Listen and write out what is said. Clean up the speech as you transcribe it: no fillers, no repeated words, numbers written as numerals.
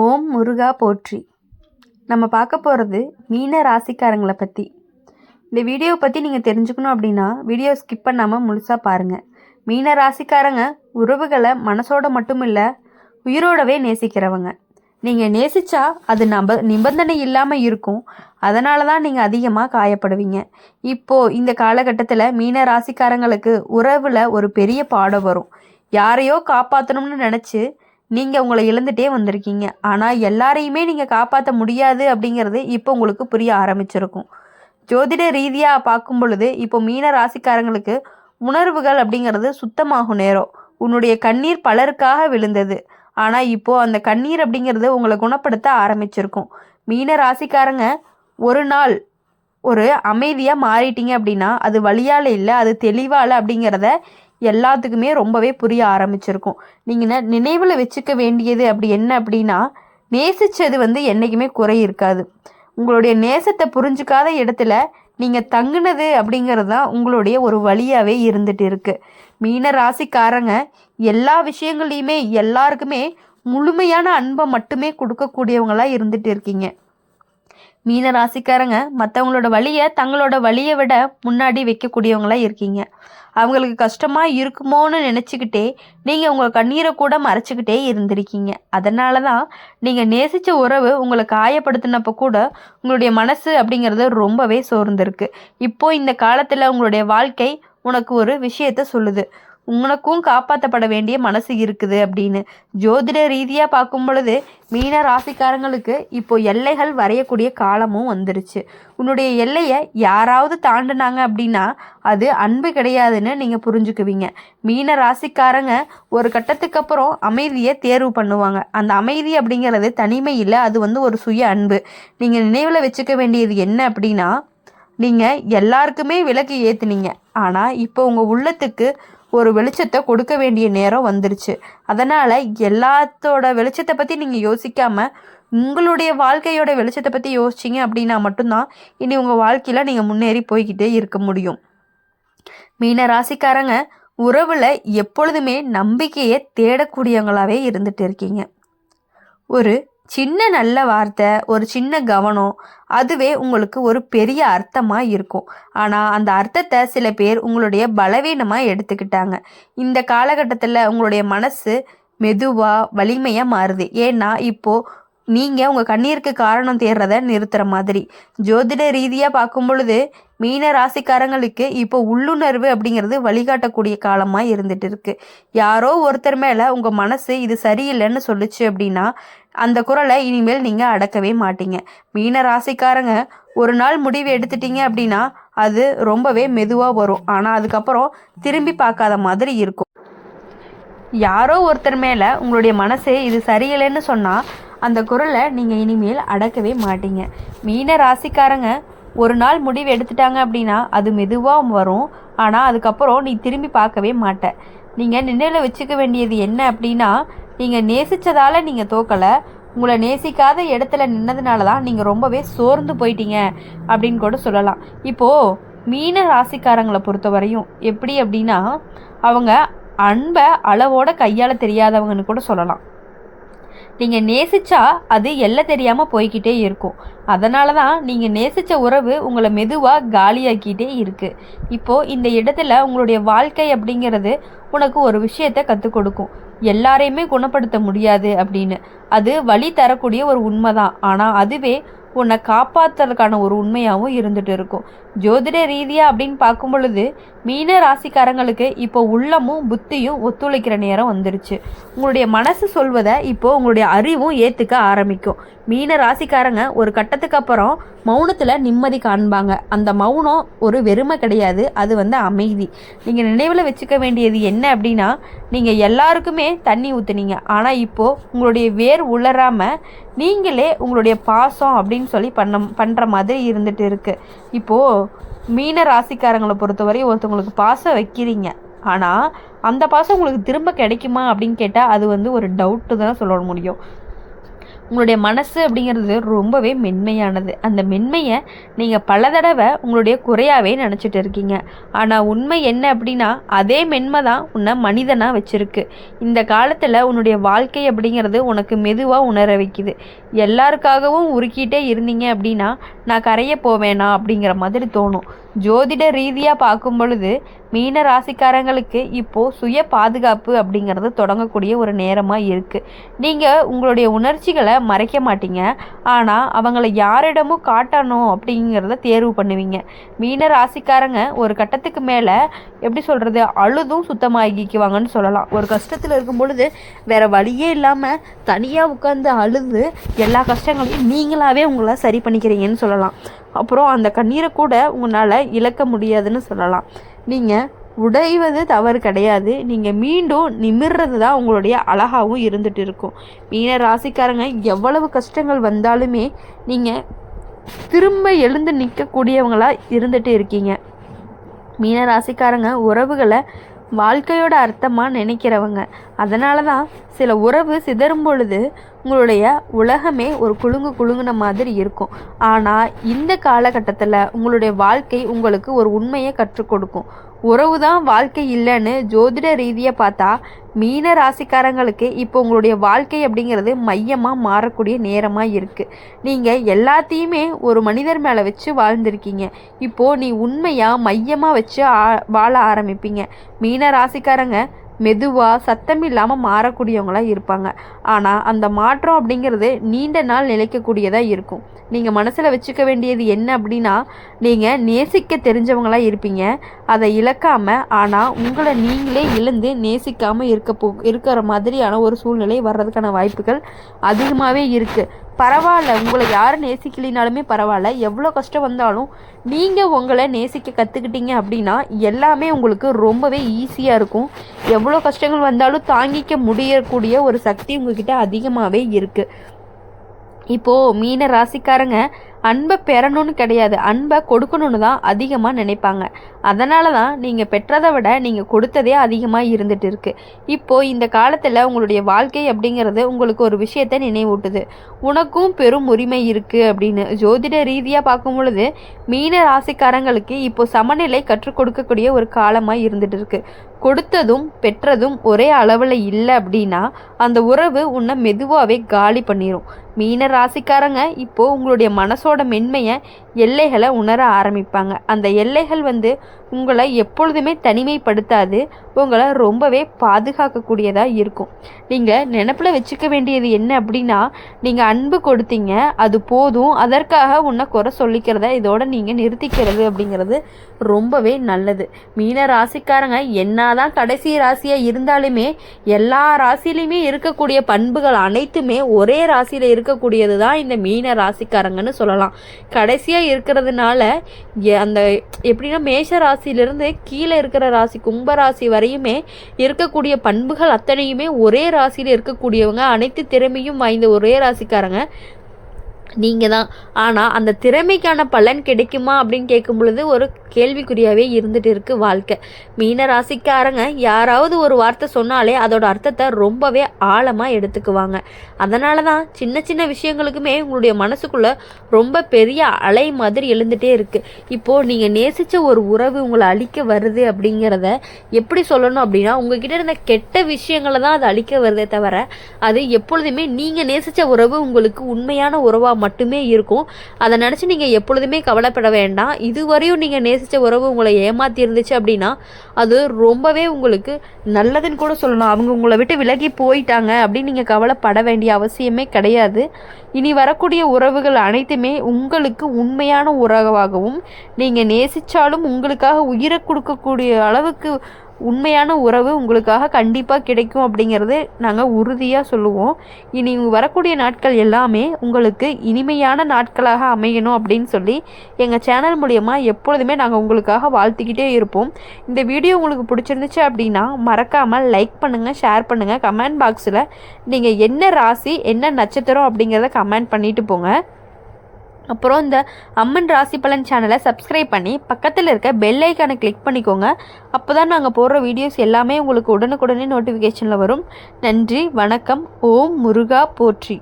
ஓம் முருகா போற்றி. நம்ம பார்க்க போகிறது மீன ராசிக்காரங்களை பற்றி. இந்த வீடியோவை பற்றி நீங்கள் தெரிஞ்சுக்கணும் அப்படின்னா வீடியோ ஸ்கிப் பண்ணாமல் முழுசாக பாருங்கள். மீன ராசிக்காரங்க உறவுகளை மனசோட மட்டும் இல்லை, உயிரோடவே நேசிக்கிறவங்க. நீங்கள் நேசித்தா அது நிபந்தனை இல்லாமல் இருக்கும். அதனால தான் நீங்கள் அதிகமாக காயப்படுவீங்க. இப்போது இந்த காலகட்டத்தில் மீன ராசிக்காரங்களுக்கு உறவில் ஒரு பெரிய பாடம் வரும். யாரையோ காப்பாற்றணும்னு நினச்சி நீங்கள் உங்களை இழந்துட்டே வந்திருக்கீங்க. ஆனால் எல்லாரையுமே நீங்கள் காப்பாற்ற முடியாது அப்படிங்கிறது இப்போ உங்களுக்கு புரிய ஆரம்பிச்சிருக்கும். ஜோதிட ரீதியாக பார்க்கும் பொழுது இப்போ மீன ராசிக்காரங்களுக்கு உணர்வுகள் அப்படிங்கிறது சுத்தமாகும் நேரம். உன்னுடைய கண்ணீர் பலருக்காக விழுந்தது. ஆனால் இப்போது அந்த கண்ணீர் அப்படிங்கிறது உங்களை குணப்படுத்த ஆரம்பிச்சிருக்கும். மீன ராசிக்காரங்க ஒரு நாள் ஒரு அமைதியாக மாறிட்டீங்க அப்படின்னா அது வழியால் இல்லை, அது தெளிவால் அப்படிங்கிறத எல்லாத்துக்குமே ரொம்பவே புரிய ஆரம்பிச்சிருக்கும். நீங்கள் நினைவில் வச்சுக்க வேண்டியது அப்படி என்ன அப்படின்னா, நேசித்தது என்றைக்குமே குறை இருக்காது. உங்களுடைய நேசத்தை புரிஞ்சுக்காத இடத்துல நீங்கள் தங்குனது அப்படிங்கிறது தான் உங்களுடைய ஒரு வழியாகவே இருந்துட்டு இருக்கு. மீன ராசிக்காரங்க எல்லா விஷயங்களையுமே எல்லாருக்குமே முழுமையான அன்பை மட்டுமே கொடுக்கக்கூடியவங்களாக இருந்துட்டு இருக்கீங்க. மீன ராசிக்காரங்க மற்றவங்களோட வழியை தங்களோட வழியை விட முன்னாடி வைக்கக்கூடியவங்களா இருக்கீங்க. அவங்களுக்கு கஷ்டமாக இருக்குமோன்னு நினச்சிக்கிட்டே நீங்கள் உங்கள் கண்ணீரை கூட மறைச்சிக்கிட்டே இருந்திருக்கீங்க. அதனால தான் நீங்கள் நேசித்த உறவு உங்களை காயப்படுத்தினப்போ கூட உங்களுடைய மனசு அப்படிங்கிறது ரொம்பவே சோர்ந்துருக்கு. இப்போது இந்த காலத்தில் உங்களுடைய வாழ்க்கை உனக்கு ஒரு விஷயத்த சொல்லுது, உனக்கும் காப்பாற்றப்பட வேண்டிய மனசு இருக்குது அப்படின்னு. ஜோதிட ரீதியாக பார்க்கும் பொழுது மீன ராசிக்காரங்களுக்கு இப்போ எல்லைகள் வரையக்கூடிய காலமும் வந்துருச்சு. உன்னுடைய எல்லையை யாராவது தாண்டினாங்க அப்படின்னா அது அன்பு கிடையாதுன்னு நீங்கள் புரிஞ்சுக்குவீங்க. மீன ராசிக்காரங்க ஒரு கட்டத்துக்கு அப்புறம் அமைதியை தேர்வு பண்ணுவாங்க. அந்த அமைதி அப்படிங்கிறது தனிமை இல்லை, அது ஒரு சுய அன்பு. நீங்கள் நினைவில் வச்சுக்க வேண்டியது என்ன அப்படின்னா, நீங்கள் எல்லாருக்குமே விளக்கு ஏற்றுனீங்க, ஆனால் இப்போ உங்கள் உள்ளத்துக்கு ஒரு வெளிச்சத்தை கொடுக்க வேண்டிய நேரம் வந்துருச்சு. அதனால் எல்லாத்தோட வெளிச்சத்தை பற்றி நீங்கள் யோசிக்காமல் உங்களுடைய வாழ்க்கையோட வெளிச்சத்தை பற்றி யோசிச்சிங்க அப்படின்னா மட்டும்தான் இனி உங்கள் வாழ்க்கையில் நீங்கள் முன்னேறி போய்கிட்டே இருக்க முடியும். மீன ராசிக்காரங்க உறவில் எப்பொழுதுமே நம்பிக்கையை தேடக்கூடியவங்களாகவே இருந்துட்டு இருக்கீங்க. ஒரு சின்ன நல்ல வார்த்தை, ஒரு சின்ன கவனம், அதுவே உங்களுக்கு ஒரு பெரிய அர்த்தமாக இருக்கும். ஆனால் அந்த அர்த்தத்தை சில பேர் உங்களுடைய பலவீனமாக எடுத்துக்கிட்டாங்க. இந்த காலகட்டத்தில் உங்களுடைய மனசு மெதுவாக வலிமையாக மாறுது. ஏன்னா இப்போது நீங்கள் உங்கள் கண்ணீருக்கு காரணம் தேடுறத நிறுத்துகிற மாதிரி. ஜோதிட ரீதியாக பார்க்கும் பொழுது மீன ராசிக்காரங்களுக்கு இப்போ உள்ளுணர்வு அப்படிங்கிறது வழிகாட்டக்கூடிய காலமாக இருந்துட்டு இருக்கு. யாரோ ஒருத்தர் மேலே உங்கள் மனசு இது சரியில்லைன்னு சொல்லிச்சு அப்படின்னா அந்த குரலை இனிமேல் நீங்கள் அடக்கவே மாட்டீங்க. மீன ராசிக்காரங்க ஒரு நாள் முடிவு எடுத்துட்டீங்க அப்படின்னா அது ரொம்பவே மெதுவாக வரும். ஆனால் அதுக்கப்புறம் திரும்பி பார்க்காத மாதிரி இருக்கும். யாரோ ஒருத்தர் மேலே உங்களுடைய மனசு இது சரியில்லைன்னு சொன்னால் அந்த குரலை நீங்கள் இனிமேல் அடக்கவே மாட்டீங்க. மீன ராசிக்காரங்க ஒரு நாள் முடிவு எடுத்துட்டாங்க அப்படின்னா அது மெதுவாக வரும். ஆனால் அதுக்கப்புறம் நீ திரும்பி பார்க்கவே மாட்ட. நீங்கள் நினைவில் வச்சுக்க வேண்டியது என்ன அப்படின்னா, நீங்கள் நேசித்ததால் நீங்கள் தோக்கலை, உங்களை நேசிக்காத இடத்துல நின்னதுனால தான் நீங்கள் ரொம்பவே சோர்ந்து போயிட்டீங்க அப்படின்னு கூட சொல்லலாம். இப்போது மீன ராசிக்காரங்களை பொறுத்த வரையும் எப்படி அப்படின்னா, அவங்க அன்பை அளவோட கையாள தெரியாதவங்கன்னு கூட சொல்லலாம். நீங்கள் நேசித்தா அது எல்லை தெரியாமல் போய்கிட்டே இருக்கும். அதனால தான் நீங்கள் நேசித்த உறவு உங்களை மெதுவாக காலியாக்கிட்டே இருக்குது. இப்போது இந்த இடத்துல உங்களுடைய வாழ்க்கை அப்படிங்கிறது உனக்கு ஒரு விஷயத்தை கற்றுக் கொடுக்கும். எல்லாரையுமே குணப்படுத்த முடியாது அப்படின்னு. அது வழி தரக்கூடிய ஒரு உண்மை தான். ஆனால் அதுவே உன்னை காப்பாற்றுறதுக்கான ஒரு உண்மையாகவும் இருந்துட்டு இருக்கும். ஜோதிட ரீதியாக அப்படின்னு பார்க்கும் பொழுது மீன ராசிக்காரங்களுக்கு இப்போ உள்ளமும் புத்தியும் ஒத்துழைக்கிற நேரம் வந்துருச்சு. உங்களுடைய மனசு சொல்வதை இப்போது உங்களுடைய அறிவும் ஏற்றுக்க ஆரம்பிக்கும். மீன ராசிக்காரங்க ஒரு கட்டத்துக்கு அப்புறம் மௌனத்தில் நிம்மதி காண்பாங்க. அந்த மௌனம் ஒரு வெறுமை கிடையாது, அது அமைதி. நீங்கள் நினைவில் வச்சுக்க வேண்டியது என்ன அப்படின்னா, நீங்கள் எல்லாருக்குமே தண்ணி ஊற்றுனீங்க, ஆனால் இப்போது உங்களுடைய வேர் உலராமல் நீங்களே உங்களுடைய பாசம் அப்படின்னு சொல்லி பண்ணுற மாதிரி இருந்துட்டு இருக்குது. இப்போது மீன ராசிக்காரங்களை பொறுத்தவரை ஒருத்தவங்களுக்கு பாசம் வைக்கிறீங்க, ஆனால் அந்த பாசம் உங்களுக்கு திரும்ப கிடைக்குமா அப்படின்னு கேட்டால் அது ஒரு டவுட்டு தான் சொல்ல முடியும். உங்களுடைய மனசு அப்படிங்கிறது ரொம்பவே மென்மையானது. அந்த மென்மையை நீங்கள் பல தடவை உங்களுடைய குறையாகவே நினச்சிட்டு இருக்கீங்க. ஆனால் உண்மை என்ன அப்படின்னா, அதே மென்மை தான் உன்னை மனிதனாக வச்சுருக்கு. இந்த காலத்தில் உன்னுடைய வாழ்க்கை அப்படிங்கிறது உனக்கு மெதுவாக உணர வைக்குது. எல்லாருக்காகவும் உருக்கிட்டே இருந்தீங்க அப்படின்னா நான் கரைய போவேனா அப்படிங்கிற மாதிரி தோணும். ஜோதிட ரீதியாக பார்க்கும் பொழுது மீன ராசிக்காரங்களுக்கு இப்போது சுய பாதுகாப்பு அப்படிங்கிறது தொடங்கக்கூடிய ஒரு நேரமாக இருக்குது. நீங்கள் உங்களுடைய உணர்ச்சிகளை மறைக்க மாட்டீங்க, ஆனால் அவங்கள யாரிடமும் காட்டணும் அப்படிங்கிறத தேர்வு பண்ணுவீங்க. மீன ராசிக்காரங்க ஒரு கட்டத்துக்கு மேலே எப்படி சொல்கிறது, அழுதும் சுத்தமாகிக்குவாங்கன்னு சொல்லலாம். ஒரு கஷ்டத்தில் இருக்கும் பொழுது வேறு வழியே இல்லாமல் தனியாக உட்காந்து அழுது எல்லா கஷ்டங்களையும் நீங்களாகவே உங்களை சரி பண்ணிக்கிறீங்கன்னு சொல்லலாம். அப்புறம் அந்த கண்ணீரை கூட உங்களால் இழக்க முடியாதுன்னு சொல்லலாம். நீங்கள் உடைவது தவறு கிடையாது, நீங்கள் மீண்டும் நிமிர்றது தான் உங்களுடைய அழகாகவும் இருந்துட்டு இருக்கும். மீன ராசிக்காரங்க எவ்வளவு கஷ்டங்கள் வந்தாலுமே நீங்கள் திரும்ப எழுந்து நிற்கக்கூடியவங்களாக இருந்துட்டு இருக்கீங்க. மீன ராசிக்காரங்க உறவுகளை வாழ்க்கையோட அர்த்தமாக நினைக்கிறவங்க. அதனால தான் சில உறவு சிதறும் பொழுது உங்களுடைய உலகமே ஒரு குலுங்குன மாதிரி இருக்கும். ஆனால் இந்த காலகட்டத்தில் உங்களுடைய வாழ்க்கை உங்களுக்கு ஒரு உண்மையை கற்றுக் கொடுக்கும். உறவு தான் வாழ்க்கை இல்லைன்னு ஜோதிட ரீதியாக பார்த்தா மீன ராசிக்காரங்களுக்கு இப்போ உங்களுடைய வாழ்க்கை அப்படிங்கிறது மையமாக மாறக்கூடிய நேரமாக இருக்குது. நீங்கள் எல்லாத்தையுமே ஒரு மனிதர் மேலே வச்சு வாழ்ந்திருக்கீங்க. இப்போது நீ உண்மையாக மையமாக வச்சு வாழ ஆரம்பிப்பீங்க. மீன ராசிக்காரங்க மெதுவாக சத்தம் இல்லாமல் மாறக்கூடியவங்களாக இருப்பாங்க. ஆனால் அந்த மாற்றம் அப்படிங்கிறது நீண்ட நாள் நிலைக்கக்கூடியதாக இருக்கும். நீங்கள் மனசில் வச்சுக்க வேண்டியது என்ன அப்படின்னா, நீங்கள் நேசிக்க தெரிஞ்சவங்களாக இருப்பீங்க. அதை இழக்காமல், ஆனால் உங்களை நீங்களே இழந்து நேசிக்காமல் இருக்கிற மாதிரியான ஒரு சூழ்நிலை வர்றதுக்கான வாய்ப்புகள் அதிகமாகவே இருக்குது. பரவாயில்ல, உங்களை யாரும் நேசிக்கலினாலுமே பரவாயில்ல, எவ்வளோ கஷ்டம் வந்தாலும் நீங்கள் உங்களை நேசிக்க கற்றுக்கிட்டீங்க அப்படின்னா எல்லாமே உங்களுக்கு ரொம்பவே ஈஸியாக இருக்கும். எவ்வளோ கஷ்டங்கள் வந்தாலும் தாங்கிக்க முடியக்கூடிய ஒரு சக்தி உங்ககிட்ட அதிகமாகவே இருக்குது. இப்போது மீன ராசிக்காரங்க அன்பை பெறணும்னு கிடையாது, அன்பை கொடுக்கணும்னு தான் அதிகமாக நினைப்பாங்க. அதனால தான் நீங்கள் பெற்றதை விட நீங்கள் கொடுத்ததே அதிகமாக இருந்துகிட்டு இருக்குது. இப்போது இந்த காலத்தில் உங்களுடைய வாழ்க்கை அப்படிங்கிறது உங்களுக்கு ஒரு விஷயத்தை நினைவூட்டுது. உனக்கும் பெரும் உரிமை இருக்குது அப்படின்னு ஜோதிட ரீதியாக பார்க்கும் பொழுது மீன ராசிக்காரங்களுக்கு இப்போ சமநிலை கற்றுக் கொடுக்கக்கூடிய ஒரு காலமாக இருந்துகிட்டு இருக்குது. கொடுத்ததும் பெற்றதும் ஒரே அளவில் இல்லை அப்படின்னா அந்த உறவு உன்னை மெதுவாகவே காலி பண்ணிடும். மீன ராசிக்காரங்க இப்போது உங்களுடைய மனசோட மென்மையை எல்லைகளை உணர ஆரம்பிப்பாங்க. அந்த எல்லைகள் உங்களை எப்பொழுதுமே தனிமைப்படுத்தாது, உங்களை ரொம்பவே பாதுகாக்கக்கூடியதாக இருக்கும். நீங்கள் நினப்பில் வச்சுக்க வேண்டியது என்ன அப்படின்னா, நீங்கள் அன்பு கொடுத்தீங்க, அது போதும், அதற்காக உன்னை குறை சொல்லிக்கிறத இதோட நீங்கள் நிறுத்திக்கிறது அப்படிங்கிறது ரொம்பவே நல்லது. மீன ராசிக்காரங்க என்னதான் கடைசி ராசியாக இருந்தாலுமே எல்லா ராசிலையுமே இருக்கக்கூடிய பண்புகள் அனைத்துமே ஒரே ராசியில் இருக்கக்கூடியது தான் இந்த மீன ராசிக்காரங்கன்னு சொல்லலாம். கடைசியாக இருக்கிறதுனால அந்த எப்படின்னா மேஷ ராசியிலிருந்து கீழே இருக்கிற ராசி கும்பராசி வரையுமே இருக்கக்கூடிய பண்புகள் அத்தனையுமே ஒரே ராசியில் இருக்கக்கூடியவங்க. அனைத்து திறமையும் வாய்ந்த ஒரே ராசிக்காரங்க நீங்கள் தான். ஆனால் அந்த திறமைக்கான பலன் கிடைக்குமா அப்படின்னு கேட்கும் பொழுது ஒரு கேள்விக்குறியாகவே இருந்துகிட்டு இருக்குது வாழ்க்கை. மீன ராசிக்காரங்க யாராவது ஒரு வார்த்தை சொன்னாலே அதோட அர்த்தத்தை ரொம்பவே ஆழமாக எடுத்துக்குவாங்க. அதனால தான் சின்ன சின்ன விஷயங்களுக்குமே உங்களுடைய மனசுக்குள்ளே ரொம்ப பெரிய அலை மாதிரி எழுந்துகிட்டே இருக்குது. இப்போது நீங்கள் நேசித்த ஒரு உறவு உங்களை அழிக்க வருது அப்படிங்கிறத எப்படி சொல்லணும் அப்படின்னா, உங்ககிட்ட இருந்த கெட்ட விஷயங்களை தான் அது அழிக்க வருதே தவிர அது எப்பொழுதுமே நீங்கள் நேசித்த உறவு உங்களுக்கு உண்மையான உறவாக மட்டுமே இருக்கும். அதை நினச்சி நீங்கள் எப்பொழுதுமே கவலைப்பட வேண்டாம். இதுவரையும் நீங்கள் நேசித்த உறவு உங்களை ஏமாற்றி இருந்துச்சு அப்படின்னா அது ரொம்பவே உங்களுக்கு நல்லதுன்னு கூட சொல்லலாம். அவங்க உங்களை விட்டு விலகி போயிட்டாங்க அப்படின்னு நீங்கள் கவலைப்பட வேண்டிய அவசியமே கிடையாது. இனி வரக்கூடிய உறவுகள் அனைத்துமே உங்களுக்கு உண்மையான உறவாகவும், நீங்கள் நேசித்தாலும் உங்களுக்காக உயிரை கொடுக்கக்கூடிய அளவுக்கு உண்மையான உறவு உங்களுக்காக கண்டிப்பாக கிடைக்கும் அப்படிங்கிறது நாங்கள் உறுதியாக சொல்லுவோம். இனி வரக்கூடிய நாட்கள் எல்லாமே உங்களுக்கு இனிமையான நாட்களாக அமையணும் அப்படின்னு சொல்லி எங்கள் சேனல் மூலமா எப்பொழுதுமே நாங்கள் உங்களுக்காக வாழ்த்திக்கிட்டே இருப்போம். இந்த வீடியோ உங்களுக்கு பிடிச்சிருந்துச்சு அப்படின்னா மறக்காமல் லைக் பண்ணுங்கள், ஷேர் பண்ணுங்கள். கமெண்ட் பாக்ஸில் நீங்கள் என்ன ராசி என்ன நட்சத்திரம் அப்படிங்கிறத கமெண்ட் பண்ணிட்டு போங்க. அப்புறம் இந்த அம்மன் ராசி பலன் சேனலை சப்ஸ்கிரைப் பண்ணி பக்கத்தில் இருக்க பெல் ஐக்கானை கிளிக் பண்ணிக்கோங்க. அப்போ தான் நாங்கள் போடுற வீடியோஸ் எல்லாமே உங்களுக்கு உடனுக்குடனே நோட்டிஃபிகேஷனில் வரும். நன்றி, வணக்கம். ஓம் முருகா போற்றி.